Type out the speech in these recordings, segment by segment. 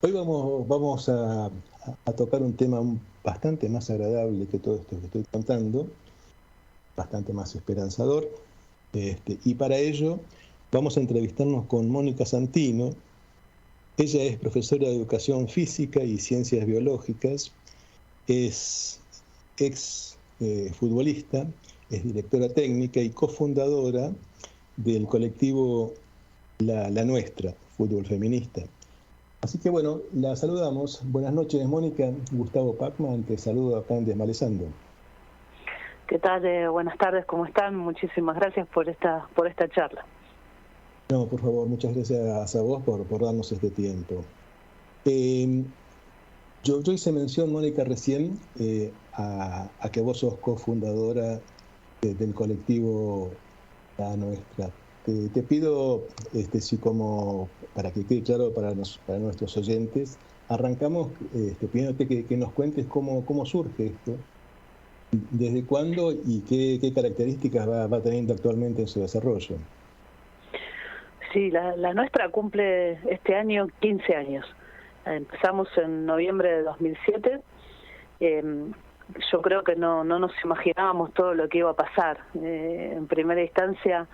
Hoy vamos a tocar un tema bastante más agradable que todo esto que estoy contando, bastante más esperanzador. Y para ello vamos a entrevistarnos con Mónica Santino. Ella es profesora de Educación Física y Ciencias Biológicas, es futbolista, es directora técnica y cofundadora del colectivo La Nuestra, Fútbol Feminista. Así que bueno, la saludamos. Buenas noches, Mónica. Gustavo Pacman te saluda acá en Desmalezando. ¿Qué tal? Buenas tardes, ¿cómo están? Muchísimas gracias por esta charla. No, por favor, muchas gracias a vos por darnos este tiempo. Yo hice mención, Mónica, recién a que vos sos cofundadora del colectivo La Nuestra. Te pido, si como para que quede claro para nuestros oyentes, arrancamos pidiéndote que nos cuentes cómo surge esto, desde cuándo y qué características va teniendo actualmente en su desarrollo. Sí, la Nuestra cumple este año 15 años. Empezamos en noviembre de 2007. Yo creo que no nos imaginábamos todo lo que iba a pasar. En primera instancia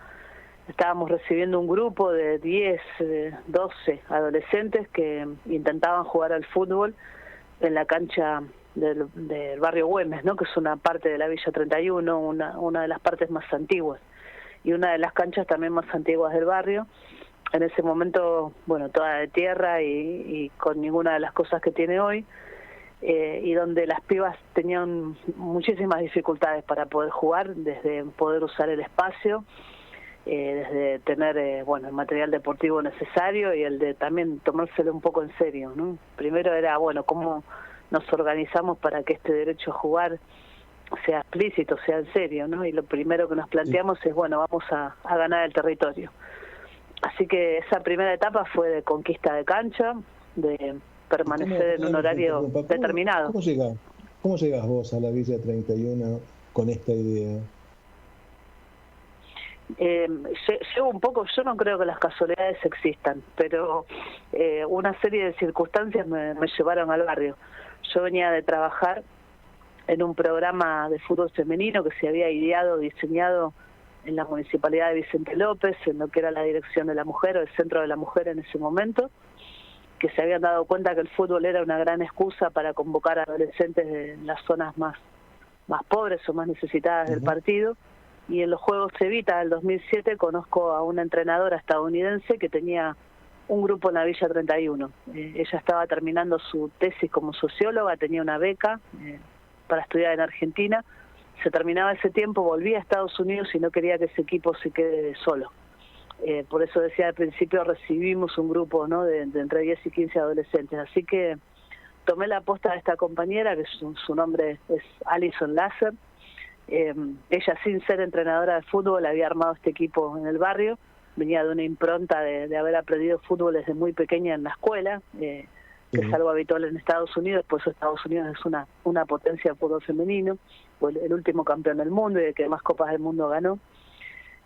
estábamos recibiendo un grupo de 10, 12 adolescentes que intentaban jugar al fútbol en la cancha del barrio Güemes, ¿no? Que es una parte de la Villa 31, una de las partes más antiguas y una de las canchas también más antiguas del barrio. En ese momento, bueno, toda de tierra y con ninguna de las cosas que tiene hoy, y donde las pibas tenían muchísimas dificultades para poder jugar, desde poder usar el espacio, desde tener el material deportivo necesario y el de también tomárselo un poco en serio, ¿no? Primero era, cómo nos organizamos para que este derecho a jugar sea explícito, sea en serio, ¿no? Y lo primero que nos planteamos es, vamos a ganar el territorio. Así que esa primera etapa fue de conquista de cancha, de permanecer en un horario determinado. ¿Cómo llegás vos a la Villa 31 con esta idea? Llevo un poco, yo no creo que las casualidades existan, pero una serie de circunstancias me llevaron al barrio. Yo venía de trabajar en un programa de fútbol femenino que se había ideado, diseñado en la Municipalidad de Vicente López, en lo que era la Dirección de la Mujer o el Centro de la Mujer en ese momento, que se habían dado cuenta que el fútbol era una gran excusa para convocar a adolescentes de las zonas más pobres o más necesitadas del partido. Y en los Juegos Evita del 2007 conozco a una entrenadora estadounidense que tenía un grupo en la Villa 31. Ella estaba terminando su tesis como socióloga, tenía una beca para estudiar en Argentina. Se terminaba ese tiempo, volvía a Estados Unidos y no quería que ese equipo se quede solo. Por eso decía al principio, recibimos un grupo, ¿no?, de entre 10 y 15 adolescentes. Así que tomé la posta de esta compañera, que su nombre es Alison Lasser. Ella, sin ser entrenadora de fútbol, había armado este equipo en el barrio. Venía de una impronta de haber aprendido fútbol desde muy pequeña en la escuela, que es algo habitual en Estados Unidos. Por eso Estados Unidos es una potencia de fútbol femenino, fue el último campeón del mundo y el que más copas del mundo ganó.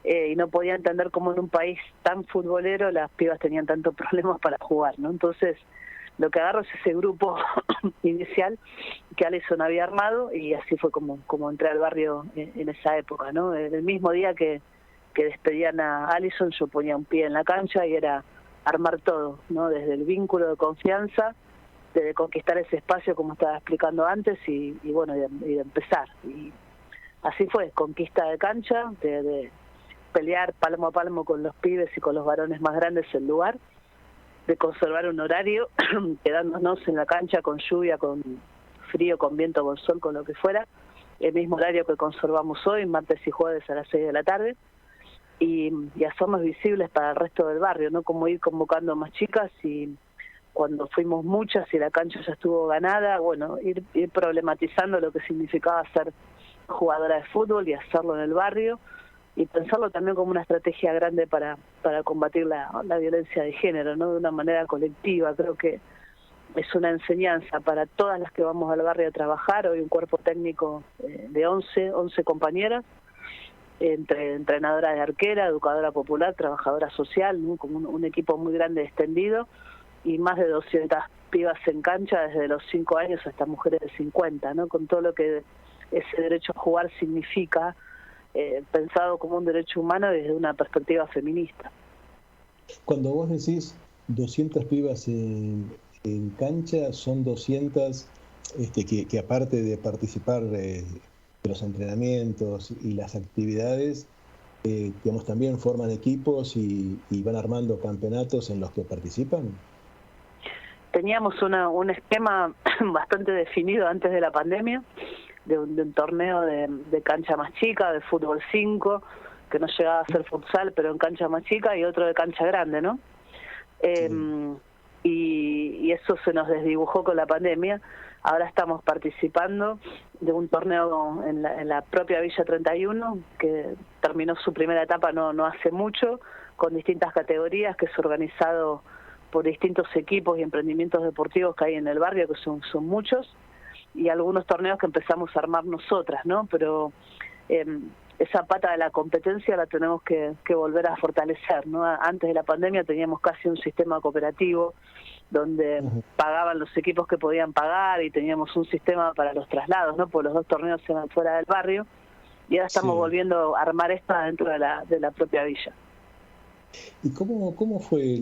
Y no podía entender cómo en un país tan futbolero las pibas tenían tantos problemas para jugar, ¿no? Entonces, lo que agarro es ese grupo inicial que Alison había armado, y así fue como entré al barrio en esa época, ¿no? El mismo día que despedían a Alison, yo ponía un pie en la cancha y era armar todo, ¿no? Desde el vínculo de confianza, de conquistar ese espacio, como estaba explicando antes, y de empezar. Y así fue, conquista de cancha, de pelear palmo a palmo con los pibes y con los varones más grandes el lugar, de conservar un horario, quedándonos en la cancha con lluvia, con frío, con viento, con sol, con lo que fuera, el mismo horario que conservamos hoy, martes y jueves a las 6 de la tarde, y hacernos visibles para el resto del barrio, ¿no? Como ir convocando más chicas, y cuando fuimos muchas y la cancha ya estuvo ganada, ir problematizando lo que significaba ser jugadora de fútbol y hacerlo en el barrio, y pensarlo también como una estrategia grande para combatir la violencia de género, ¿no? De una manera colectiva. Creo que es una enseñanza para todas las que vamos al barrio a trabajar. Hoy un cuerpo técnico de 11 compañeras, entre entrenadora de arquera, educadora popular, trabajadora social, ¿no? Como un equipo muy grande extendido, y más de 200 pibas en cancha desde los 5 años hasta mujeres de 50, ¿no? Con todo lo que ese derecho a jugar significa, pensado como un derecho humano desde una perspectiva feminista. Cuando vos decís 200 pibas en cancha, son 200 que aparte de participar de los entrenamientos y las actividades, digamos, también forman equipos y van armando campeonatos en los que participan. Teníamos un esquema bastante definido antes de la pandemia, de un torneo de cancha más chica, de fútbol 5, que no llegaba a ser futsal, pero en cancha más chica, y otro de cancha grande, ¿no? Y eso se nos desdibujó con la pandemia. Ahora estamos participando de un torneo en la propia Villa 31, que terminó su primera etapa no hace mucho, con distintas categorías, que es organizado por distintos equipos y emprendimientos deportivos que hay en el barrio, que son muchos, y algunos torneos que empezamos a armar nosotras, ¿no? Pero esa pata de la competencia la tenemos que volver a fortalecer, ¿no? Antes de la pandemia teníamos casi un sistema cooperativo donde pagaban los equipos que podían pagar y teníamos un sistema para los traslados, ¿no? Porque los 2 torneos se van fuera del barrio, y ahora estamos volviendo a armar esta dentro de la propia villa. ¿Y cómo fue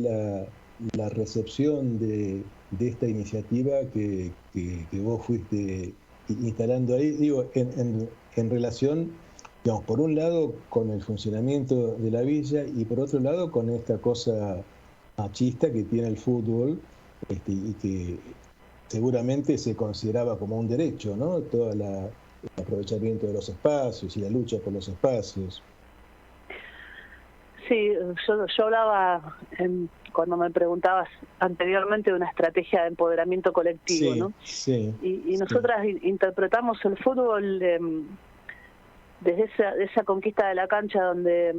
la recepción de esta iniciativa que vos fuiste instalando ahí? Digo, en relación, digamos, por un lado con el funcionamiento de la villa y por otro lado con esta cosa machista que tiene el fútbol, y que seguramente se consideraba como un derecho, ¿no? Todo el aprovechamiento de los espacios y la lucha por los espacios. Sí, yo hablaba, cuando me preguntabas anteriormente, de una estrategia de empoderamiento colectivo, ¿no? Sí. Y nosotras interpretamos el fútbol desde esa conquista de la cancha, donde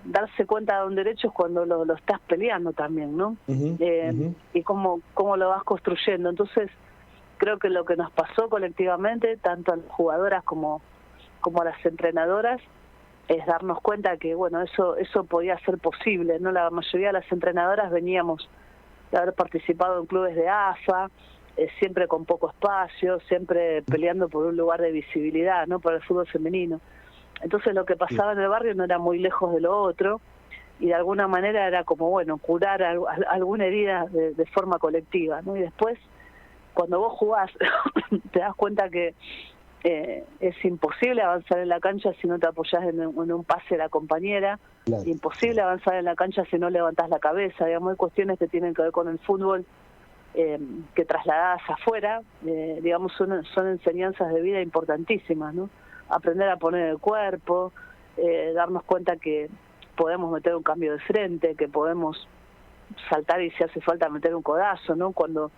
darse cuenta de un derecho es cuando lo estás peleando también, ¿no? Y cómo lo vas construyendo. Entonces, creo que lo que nos pasó colectivamente, tanto a las jugadoras como a las entrenadoras, es darnos cuenta que, bueno, eso podía ser posible, ¿no? La mayoría de las entrenadoras veníamos de haber participado en clubes de AFA, siempre con poco espacio, siempre peleando por un lugar de visibilidad, ¿no? Por el fútbol femenino. Entonces lo que pasaba en el barrio no era muy lejos de lo otro, y de alguna manera era como, bueno, curar alguna herida de forma colectiva, ¿no? Y después, cuando vos jugás, te das cuenta que es imposible avanzar en la cancha si no te apoyás en un pase de la compañera, claro. Imposible avanzar en la cancha si no levantás la cabeza, digamos, hay cuestiones que tienen que ver con el fútbol, que trasladadas afuera, digamos, son enseñanzas de vida importantísimas, ¿no? Aprender a poner el cuerpo, darnos cuenta que podemos meter un cambio de frente, que podemos saltar y si hace falta meter un codazo, ¿no? Cuando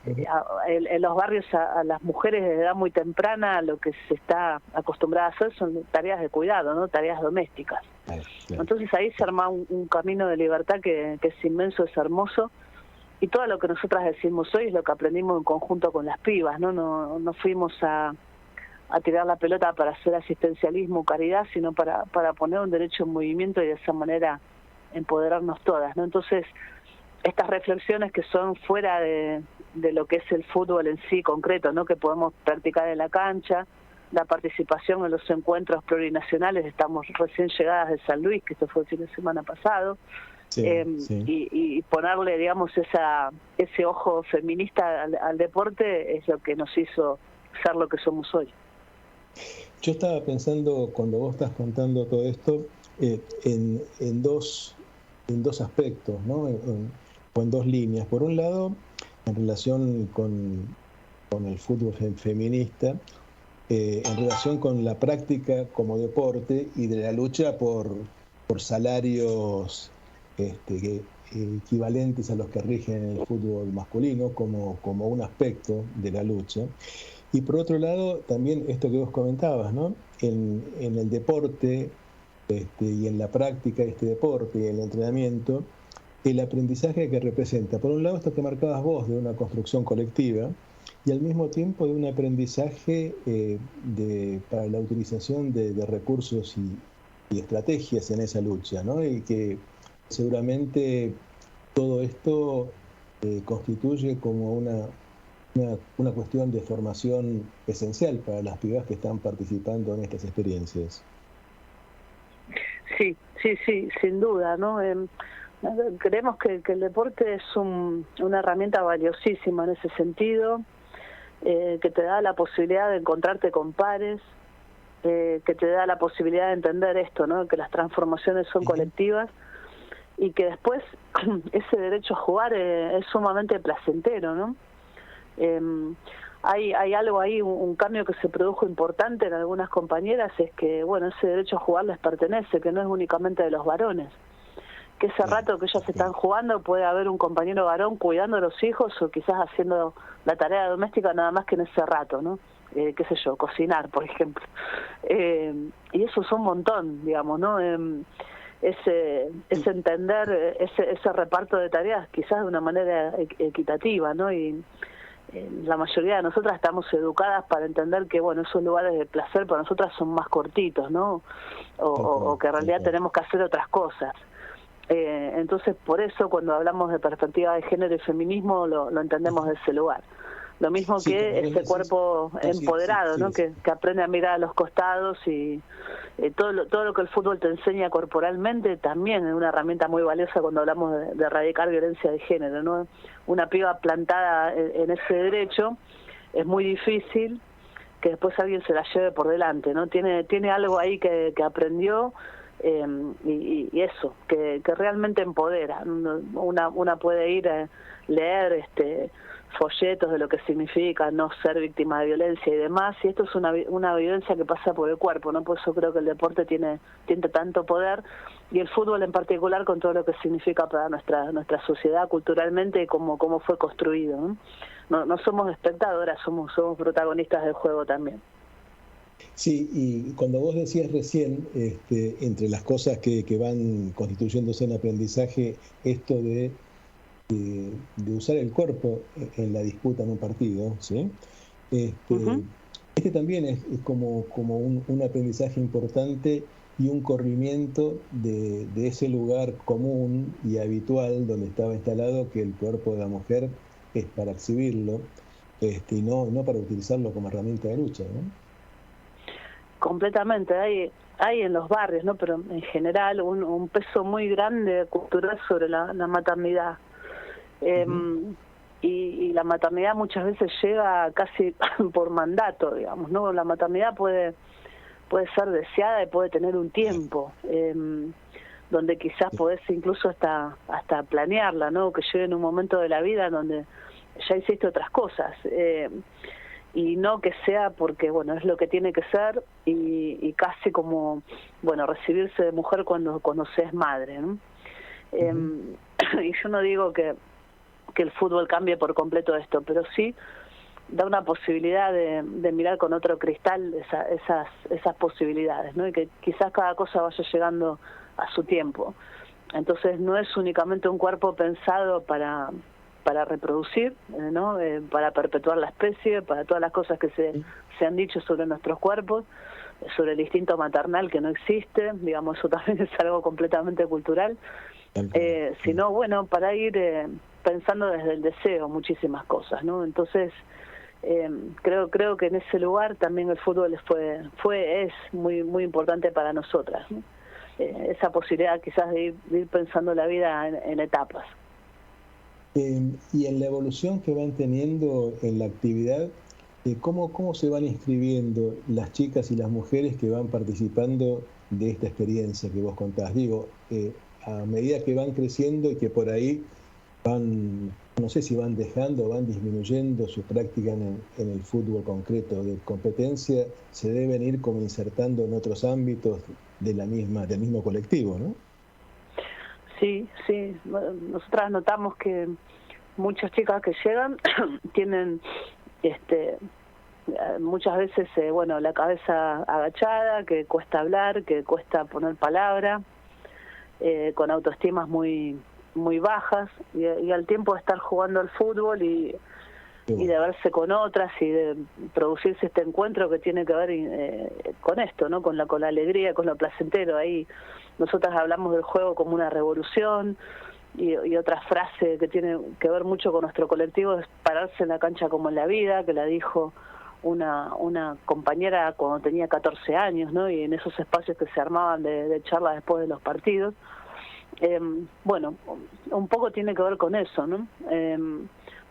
en los barrios a las mujeres desde edad muy temprana lo que se está acostumbrada a hacer son tareas de cuidado, ¿no? Tareas domésticas. Claro. Entonces ahí se arma un camino de libertad que es inmenso, es hermoso, y todo lo que nosotras decimos hoy es lo que aprendimos en conjunto con las pibas, ¿no? No fuimos a tirar la pelota para hacer asistencialismo o caridad, sino para poner un derecho en movimiento y de esa manera empoderarnos todas, ¿no? Entonces, estas reflexiones que son fuera de lo que es el fútbol en sí concreto, ¿no? Que podemos practicar en la cancha, la participación en los encuentros plurinacionales, estamos recién llegadas de San Luis, que esto fue el fin de semana pasado, y ponerle, digamos, ese ojo feminista al deporte es lo que nos hizo ser lo que somos hoy. Yo estaba pensando, cuando vos estás contando todo esto, en dos aspectos, ¿no? O en 2 líneas. Por un lado, en relación con el fútbol feminista, en relación con la práctica como deporte y de la lucha por salarios equivalentes a los que rigen el fútbol masculino como un aspecto de la lucha. Y por otro lado, también esto que vos comentabas, ¿no? En el deporte y en la práctica de este deporte y en el entrenamiento, el aprendizaje que representa, por un lado, esto que marcabas vos, de una construcción colectiva, y al mismo tiempo de un aprendizaje para la utilización de recursos y estrategias en esa lucha, ¿no? Y que seguramente todo esto constituye como una cuestión de formación esencial para las pibas que están participando en estas experiencias. Sí, sí, sí, sin duda, ¿no? Creemos que el deporte es una herramienta valiosísima en ese sentido, que te da la posibilidad de encontrarte con pares, que te da la posibilidad de entender esto, ¿no? Que las transformaciones son colectivas y que después ese derecho a jugar es sumamente placentero, ¿no? Hay algo ahí, un cambio que se produjo importante en algunas compañeras, es que, bueno, ese derecho a jugar les pertenece, que no es únicamente de los varones, que ese rato que ellas están jugando puede haber un compañero varón cuidando a los hijos o quizás haciendo la tarea doméstica nada más que en ese rato, ¿no? Qué sé yo, cocinar, por ejemplo. Y eso es un montón, digamos, ¿no? Ese entender ese reparto de tareas quizás de una manera equitativa, ¿no? Y la mayoría de nosotras estamos educadas para entender que, bueno, esos lugares de placer para nosotras son más cortitos, ¿no? O que en realidad tenemos que hacer otras cosas. Entonces, por eso, cuando hablamos de perspectiva de género y feminismo, lo entendemos de ese lugar. Lo mismo que ese cuerpo empoderado, ¿no? Que aprende a mirar a los costados y todo lo que el fútbol te enseña corporalmente también es una herramienta muy valiosa cuando hablamos de erradicar violencia de género, ¿no? Una piba plantada en ese derecho es muy difícil que después alguien se la lleve por delante, ¿no? Tiene algo ahí que aprendió y eso, que realmente empodera. Una puede ir a leer folletos de lo que significa no ser víctima de violencia y demás, y esto es una violencia que pasa por el cuerpo, ¿no? Por eso creo que el deporte tiene tanto poder, y el fútbol en particular con todo lo que significa para nuestra sociedad culturalmente y cómo fue construido, ¿no? No somos espectadoras, somos protagonistas del juego también. Sí, y cuando vos decías recién, entre las cosas que van constituyéndose en aprendizaje, esto de usar el cuerpo en la disputa en un partido, ¿sí? También es como un aprendizaje importante y un corrimiento de ese lugar común y habitual donde estaba instalado que el cuerpo de la mujer es para exhibirlo, y no para utilizarlo como herramienta de lucha, ¿no? Completamente, hay en los barrios, ¿no? Pero en general un peso muy grande cultural sobre la maternidad. Y la maternidad muchas veces llega casi por mandato, digamos, ¿no? La maternidad puede ser deseada y puede tener un tiempo, donde quizás podés incluso hasta planearla, ¿no? Que llegue en un momento de la vida donde ya hiciste otras cosas, y no que sea porque, bueno, es lo que tiene que ser y casi como, bueno, recibirse de mujer cuando se es madre, ¿no? Y yo no digo que el fútbol cambie por completo esto, pero sí da una posibilidad de mirar con otro cristal esas posibilidades, ¿no? Y que quizás cada cosa vaya llegando a su tiempo. Entonces no es únicamente un cuerpo pensado para reproducir, ¿no? Para perpetuar la especie, para todas las cosas que se han dicho sobre nuestros cuerpos, sobre el instinto maternal que no existe, digamos, eso también es algo completamente cultural, sino, bueno, para ir pensando desde el deseo muchísimas cosas, ¿no? Entonces creo que en ese lugar también el fútbol es muy muy importante para nosotras, ¿no? Esa posibilidad quizás de ir pensando la vida en etapas. Y en la evolución que van teniendo en la actividad, ¿cómo se van inscribiendo las chicas y las mujeres que van participando de esta experiencia que vos contás? Digo, a medida que van creciendo y que por ahí van, no sé si van dejando o van disminuyendo su práctica en el fútbol concreto de competencia, se deben ir como insertando en otros ámbitos del mismo colectivo, ¿no? Sí, nosotras notamos que muchas chicas que llegan tienen muchas veces bueno, la cabeza agachada, que cuesta hablar, que cuesta poner palabra, con autoestimas muy muy bajas, y al tiempo de estar jugando al fútbol y de verse con otras y de producirse este encuentro que tiene que ver con esto, ¿no? Con la alegría, con lo placentero. Ahí nosotras hablamos del juego como una revolución, y otra frase que tiene que ver mucho con nuestro colectivo es pararse en la cancha como en la vida, que la dijo una compañera cuando tenía 14 años, ¿no? Y en esos espacios que se armaban de charlas después de los partidos. Bueno, un poco tiene que ver con eso, ¿no?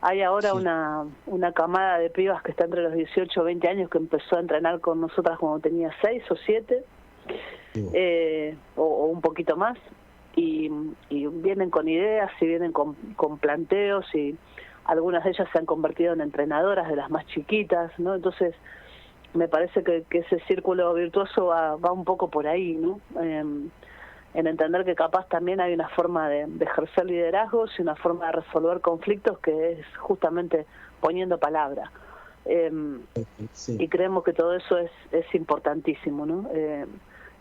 Hay ahora una camada de pibas que está entre los 18 o 20 años que empezó a entrenar con nosotras cuando tenía 6 o 7, o un poquito más, y vienen con ideas y vienen con planteos, y algunas de ellas se han convertido en entrenadoras de las más chiquitas, ¿no? Entonces, me parece que ese círculo virtuoso va un poco por ahí, ¿no? En entender que capaz también hay una forma de ejercer liderazgos y una forma de resolver conflictos que es justamente poniendo palabra. Y creemos que todo eso es importantísimo, ¿no?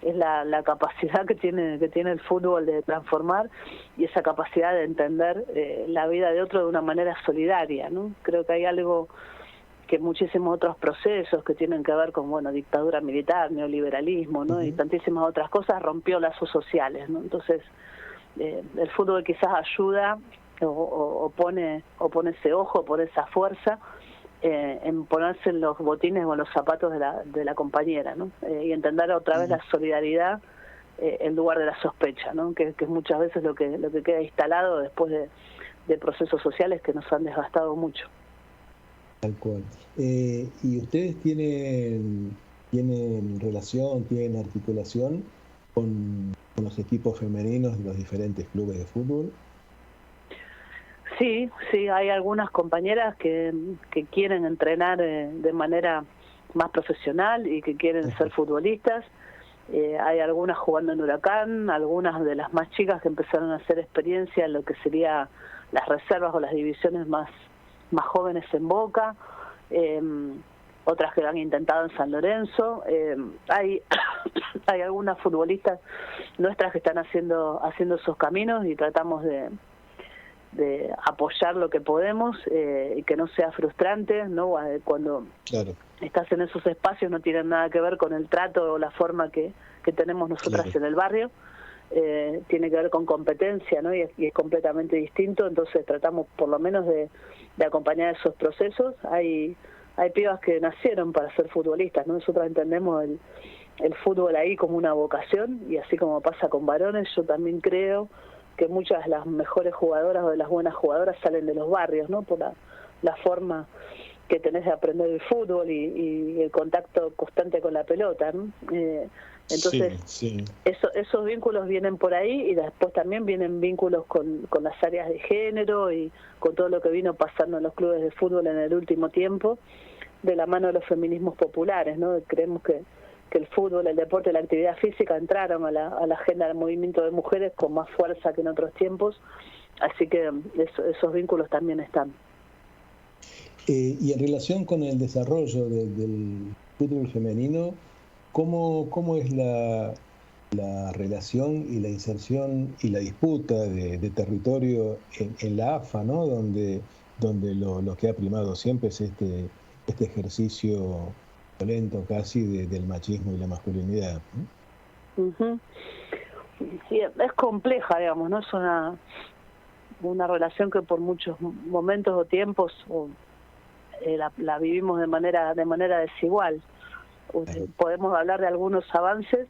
Es la capacidad que tiene el fútbol de transformar, y esa capacidad de entender la vida de otro de una manera solidaria, ¿no? Creo que hay algo que muchísimos otros procesos que tienen que ver con, bueno, dictadura militar, neoliberalismo, ¿no? Y tantísimas otras cosas, rompió lazos sociales, ¿no? Entonces, el fútbol quizás ayuda o pone ese ojo, pone esa fuerza en ponerse en los botines o en los zapatos de la compañera, ¿no? Y entender otra vez la solidaridad en lugar de la sospecha, ¿no? Que es muchas veces lo que queda instalado después de procesos sociales que nos han desgastado mucho. Tal cual. ¿Y ustedes tienen relación, tienen articulación con los equipos femeninos de los diferentes clubes de fútbol? Sí, hay algunas compañeras que quieren entrenar de manera más profesional y que quieren ser futbolistas. Hay algunas jugando en Huracán, algunas de las más chicas que empezaron a hacer experiencia en lo que sería las reservas o las divisiones más jóvenes en Boca, otras que lo han intentado en San Lorenzo. Hay algunas futbolistas nuestras que están haciendo esos caminos, y tratamos de apoyar lo que podemos, y que no sea frustrante, ¿no? Cuando estás en esos espacios no tienen nada que ver con el trato o la forma que tenemos nosotras en el barrio. Tiene que ver con competencia, ¿no? Y es completamente distinto. Entonces tratamos por lo menos de acompañar esos procesos. Hay pibas que nacieron para ser futbolistas, ¿no? Nosotros entendemos el fútbol ahí como una vocación, y así como pasa con varones, yo también creo que muchas de las mejores jugadoras o de las buenas jugadoras salen de los barrios, ¿no? Por la forma que tenés de aprender el fútbol y el contacto constante con la pelota, ¿no? Entonces, esos vínculos vienen por ahí, y después también vienen vínculos con las áreas de género y con todo lo que vino pasando en los clubes de fútbol en el último tiempo, de la mano de los feminismos populares, ¿no? Creemos que el fútbol, el deporte, la actividad física entraron a la agenda del movimiento de mujeres con más fuerza que en otros tiempos, así que esos vínculos también están. Y en relación con el desarrollo del fútbol femenino, ¿cómo es la relación y la inserción y la disputa de territorio en la AFA, ¿no? Donde lo que ha primado siempre es este ejercicio violento casi del machismo y la masculinidad, ¿no? Sí, es compleja, digamos, ¿no? Es una relación que por muchos momentos o tiempos la vivimos de manera desigual. Podemos hablar de algunos avances,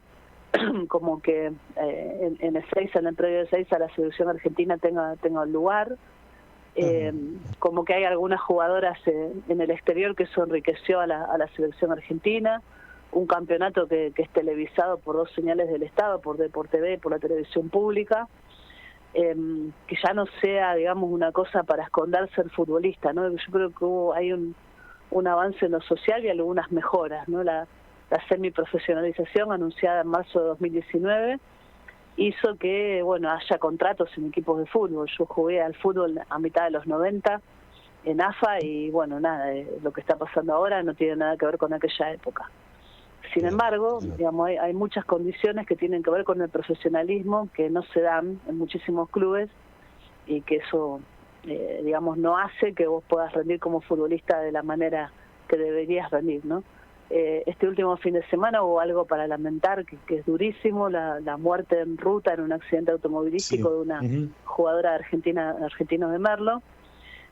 como que en Ezeiza, en el predio de Ezeiza, la selección argentina tenga un lugar, como que hay algunas jugadoras en el exterior que eso enriqueció a la selección argentina, un campeonato que es televisado por 2 señales del Estado, por DeporTV, por la televisión pública, que ya no sea, digamos, una cosa para esconderse el futbolista, ¿no? Yo creo que hay un avance en lo social y algunas mejoras, ¿no? La semiprofesionalización anunciada en marzo de 2019 hizo que, bueno, haya contratos en equipos de fútbol. Yo jugué al fútbol a mitad de los 90 en AFA y, bueno, nada, lo que está pasando ahora no tiene nada que ver con aquella época. Sin embargo, digamos, hay muchas condiciones que tienen que ver con el profesionalismo que no se dan en muchísimos clubes, y que eso, digamos, no hace que vos puedas rendir como futbolista de la manera que deberías rendir, ¿no? Este último fin de semana hubo algo para lamentar que es durísimo, la muerte en ruta en un accidente automovilístico de una jugadora argentina de Merlo.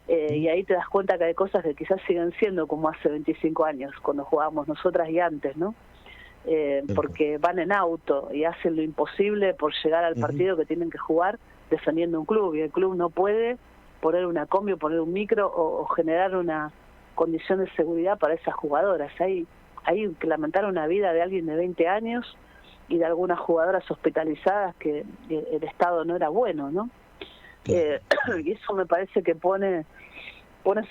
Y ahí te das cuenta que hay cosas que quizás siguen siendo como hace 25 años, cuando jugábamos nosotras y antes, ¿no? Porque van en auto y hacen lo imposible por llegar al partido que tienen que jugar defendiendo un club, y el club no puede poner una combi o poner un micro o generar una condición de seguridad para esas jugadoras. Hay que lamentar una vida de alguien de 20 años y de algunas jugadoras hospitalizadas que el estado no era bueno, ¿no? Y eso me parece que pone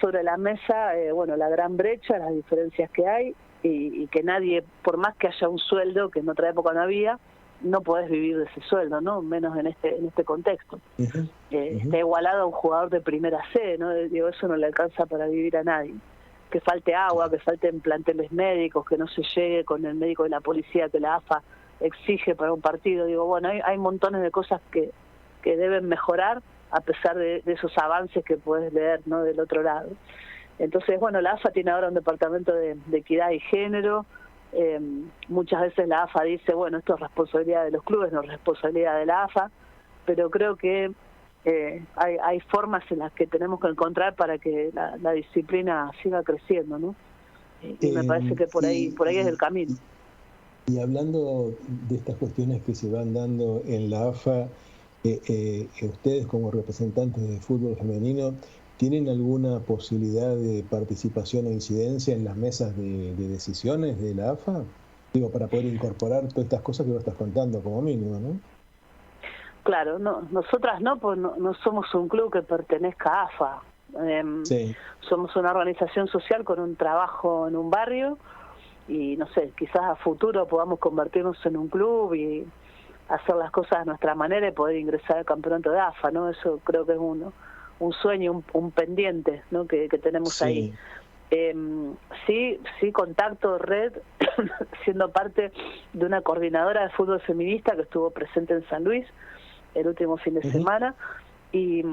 sobre la mesa bueno, la gran brecha, las diferencias que hay, y que nadie, por más que haya un sueldo, que en otra época no había, no podés vivir de ese sueldo, ¿no? Menos en este contexto. Está igualado a un jugador de primera C, ¿no? Digo, eso no le alcanza para vivir a nadie. Que falte agua, que falten planteles médicos, que no se llegue con el médico de la policía que la AFA exige para un partido. Digo, bueno, hay montones de cosas que deben mejorar a pesar de esos avances que puedes leer, ¿no? Del otro lado. Entonces, bueno, la AFA tiene ahora un departamento de equidad y género. Muchas veces la AFA dice, bueno, esto es responsabilidad de los clubes, no es responsabilidad de la AFA, pero creo que hay formas en las que tenemos que encontrar para que la disciplina siga creciendo, ¿no? Y me parece que por ahí es el camino. Y hablando de estas cuestiones que se van dando en la AFA, ustedes como representantes de fútbol femenino, ¿tienen alguna posibilidad de participación o incidencia en las mesas de decisiones de la AFA? Digo, para poder incorporar todas estas cosas que vos estás contando como mínimo, ¿no? Claro, no, nosotras no, pues no somos un club que pertenezca a AFA. Somos una organización social con un trabajo en un barrio y, no sé, quizás a futuro podamos convertirnos en un club y hacer las cosas a nuestra manera y poder ingresar al campeonato de AFA, ¿no? Eso creo que es un sueño, un pendiente, ¿no? que tenemos ahí. Sí, contacto, red, siendo parte de una coordinadora de fútbol feminista que estuvo presente en San Luis el último fin de semana, y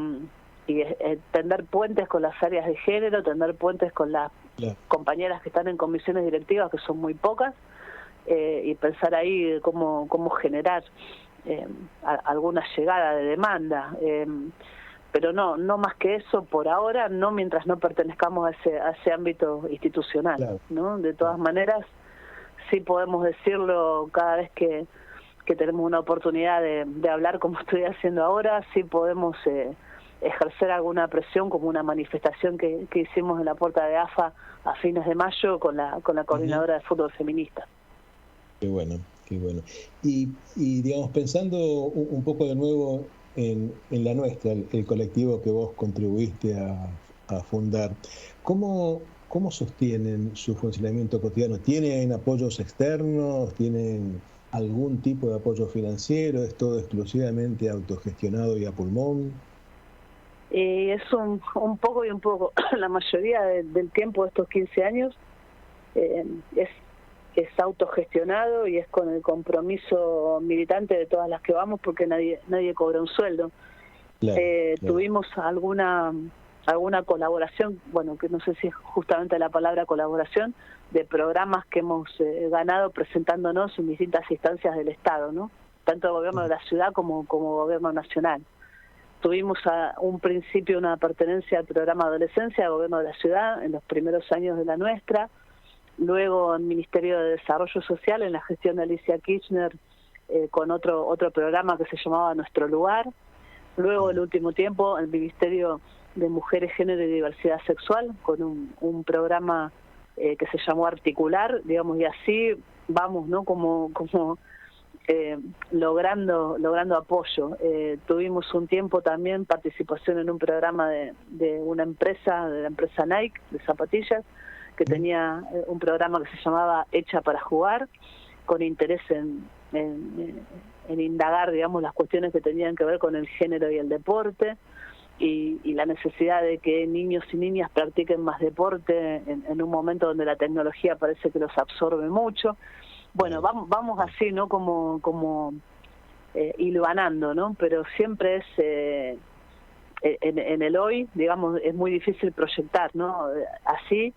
tender puentes con las áreas de género, tender puentes con las compañeras que están en comisiones directivas, que son muy pocas, y pensar ahí cómo generar alguna llegada de demanda. Pero no más que eso por ahora, no mientras no pertenezcamos a ese ámbito institucional, ¿no? De todas maneras, sí podemos decirlo cada vez que tenemos una oportunidad de hablar como estoy haciendo ahora, sí podemos ejercer alguna presión, como una manifestación que hicimos en la puerta de AFA a fines de mayo con la coordinadora de fútbol feminista. Qué bueno, qué bueno. Y digamos, pensando un poco de nuevo en la nuestra, el colectivo que vos contribuiste a fundar, ¿cómo sostienen su funcionamiento cotidiano? ¿Tienen apoyos externos? ¿Tienen algún tipo de apoyo financiero? ¿Es todo exclusivamente autogestionado y a pulmón? Es un poco y un poco. La mayoría del tiempo de estos 15 años es autogestionado y es con el compromiso militante de todas las que vamos, porque nadie cobra un sueldo. Claro. Tuvimos alguna colaboración, bueno, que no sé si es justamente la palabra colaboración, de programas que hemos ganado presentándonos en distintas instancias del Estado, ¿no? Tanto el gobierno de la ciudad como gobierno nacional. Tuvimos a un principio una pertenencia al programa Adolescencia del gobierno de la ciudad en los primeros años de la nuestra, luego en Ministerio de Desarrollo Social en la gestión de Alicia Kirchner con otro programa que se llamaba Nuestro Lugar, luego el último tiempo el Ministerio de Mujeres, Género y Diversidad Sexual con un programa que se llamó Articular, digamos, y así vamos, ¿no? Como logrando apoyo. Tuvimos un tiempo también participación en un programa de una empresa, de la empresa Nike, de zapatillas, que tenía un programa que se llamaba Hecha para Jugar, con interés en indagar, digamos, las cuestiones que tenían que ver con el género y el deporte, y la necesidad de que niños y niñas practiquen más deporte en un momento donde la tecnología parece que los absorbe mucho. Bueno, vamos así, ¿no? Como hilvanando, ¿no? Pero siempre en el hoy, digamos, es muy difícil proyectar, ¿no? Así,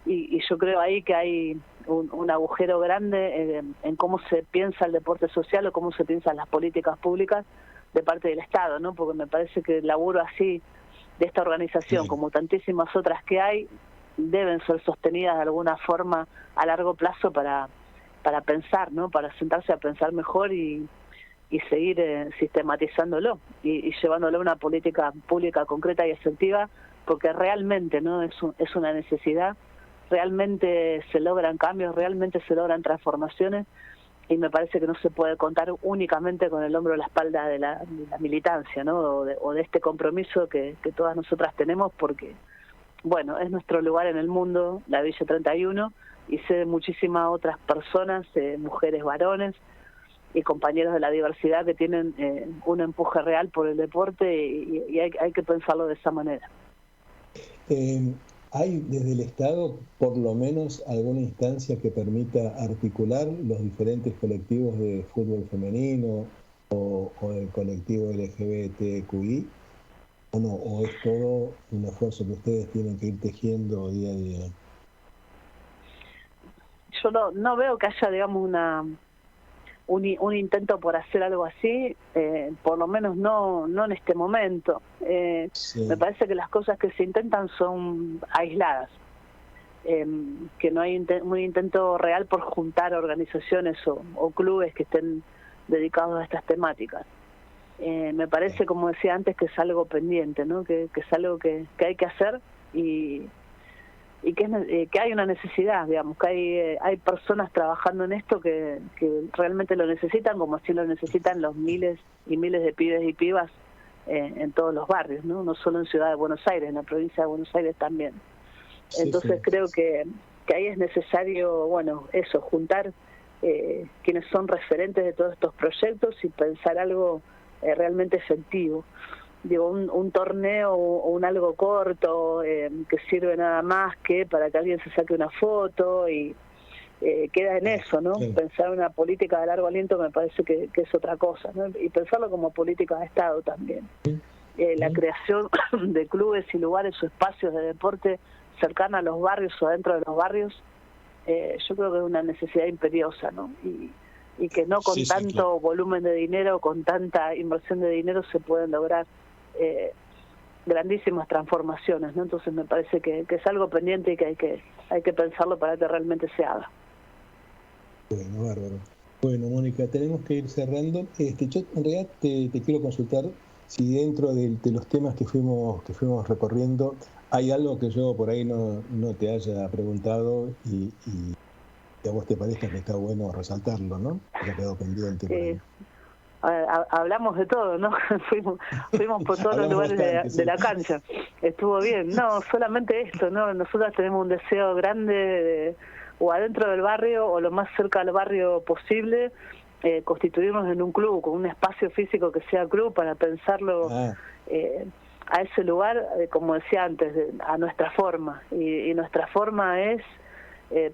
y yo creo ahí que hay un agujero grande en cómo se piensa el deporte social o cómo se piensan las políticas públicas de parte del Estado, ¿no? Porque me parece que el laburo así de esta organización, como tantísimas otras que hay, deben ser sostenidas de alguna forma a largo plazo para pensar, ¿no? Para sentarse a pensar mejor y seguir sistematizándolo y llevándolo a una política pública concreta y efectiva, porque realmente no es una necesidad, realmente se logran cambios, realmente se logran transformaciones, y me parece que no se puede contar únicamente con el hombro o la espalda de la militancia, ¿no? O de este compromiso que todas nosotras tenemos, porque bueno, es nuestro lugar en el mundo, la Villa 31, y sé de muchísimas otras personas, mujeres, varones y compañeros de la diversidad que tienen un empuje real por el deporte, y hay que pensarlo de esa manera. ¿Hay desde el Estado por lo menos alguna instancia que permita articular los diferentes colectivos de fútbol femenino o del colectivo LGBTQI? ¿O no? ¿O es todo un esfuerzo que ustedes tienen que ir tejiendo día a día? Yo no veo que haya, digamos, un intento por hacer algo así, por lo menos no en este momento. Sí. Me parece que las cosas que se intentan son aisladas, que no hay un intento real por juntar organizaciones o clubes que estén dedicados a estas temáticas. Me parece, como decía antes, que es algo pendiente, ¿no? Que es algo que hay que hacer y que hay una necesidad, digamos, que hay personas trabajando en esto que realmente lo necesitan, como así lo necesitan los miles y miles de pibes y pibas en todos los barrios, no solo en Ciudad de Buenos Aires, en la provincia de Buenos Aires también. Sí, entonces sí. Creo que ahí es necesario, bueno, eso, juntar quienes son referentes de todos estos proyectos y pensar algo realmente efectivo. Digo, un torneo o un algo corto que sirve nada más que para que alguien se saque una foto y queda en eso, ¿no? Sí. Pensar una política de largo aliento me parece que es otra cosa, ¿no? Y pensarlo como política de Estado también. La creación de clubes y lugares o espacios de deporte cercanos a los barrios o adentro de los barrios, yo creo que es una necesidad imperiosa, ¿no? Y que no con tanto volumen de dinero, con tanta inversión de dinero se pueden lograr grandísimas transformaciones, ¿no? Entonces me parece que es algo pendiente y que hay que pensarlo para que realmente se haga. Bueno, bárbaro. Bueno, Mónica, tenemos que ir cerrando. Yo en realidad te quiero consultar si dentro de los temas que fuimos recorriendo hay algo que yo por ahí no te haya preguntado y que a vos te parezca que está bueno resaltarlo, ¿no? Ya quedó pendiente por ahí. Hablamos de todo, ¿no? fuimos por todos los lugares de la cancha. Estuvo bien. No, solamente esto, ¿no? Nosotras tenemos un deseo grande o adentro del barrio o lo más cerca del barrio posible, constituirnos en un club, con un espacio físico que sea club para pensarlo a ese lugar, como decía antes, a nuestra forma. Y nuestra forma es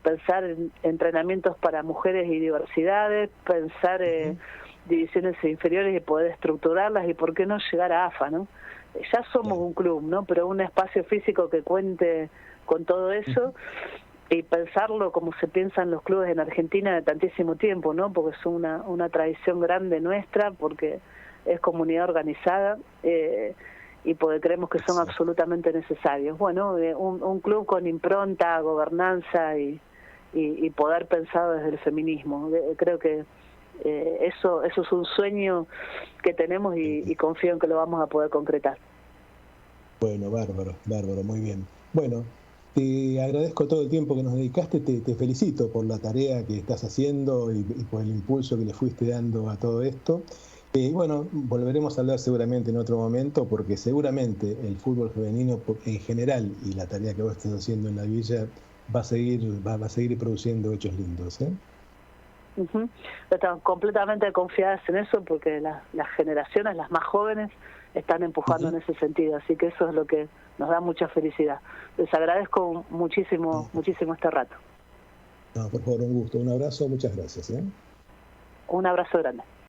pensar en entrenamientos para mujeres y diversidades, pensar divisiones inferiores y poder estructurarlas y por qué no llegar a AFA, ¿no? Ya somos un club, ¿no? Pero un espacio físico que cuente con todo eso y pensarlo como se piensan los clubes en Argentina de tantísimo tiempo, ¿no? Porque es una tradición grande nuestra, porque es comunidad organizada y porque creemos que son absolutamente necesarios. Bueno, un club con impronta, gobernanza y poder pensado desde el feminismo. Creo que eso es un sueño que tenemos y confío en que lo vamos a poder concretar. Bueno, bárbaro, muy bien. Bueno, te agradezco todo el tiempo que nos dedicaste, te felicito por la tarea que estás haciendo y por el impulso que le fuiste dando a todo esto. Bueno, volveremos a hablar seguramente en otro momento, porque seguramente el fútbol femenino en general y la tarea que vos estás haciendo en la villa va a seguir produciendo hechos lindos, ¿eh? Estamos completamente confiadas en eso porque las generaciones, las más jóvenes, están empujando en ese sentido, así que eso es lo que nos da mucha felicidad. Les agradezco muchísimo este rato. No, por favor, un gusto, un abrazo, muchas gracias, ¿eh? Un abrazo grande.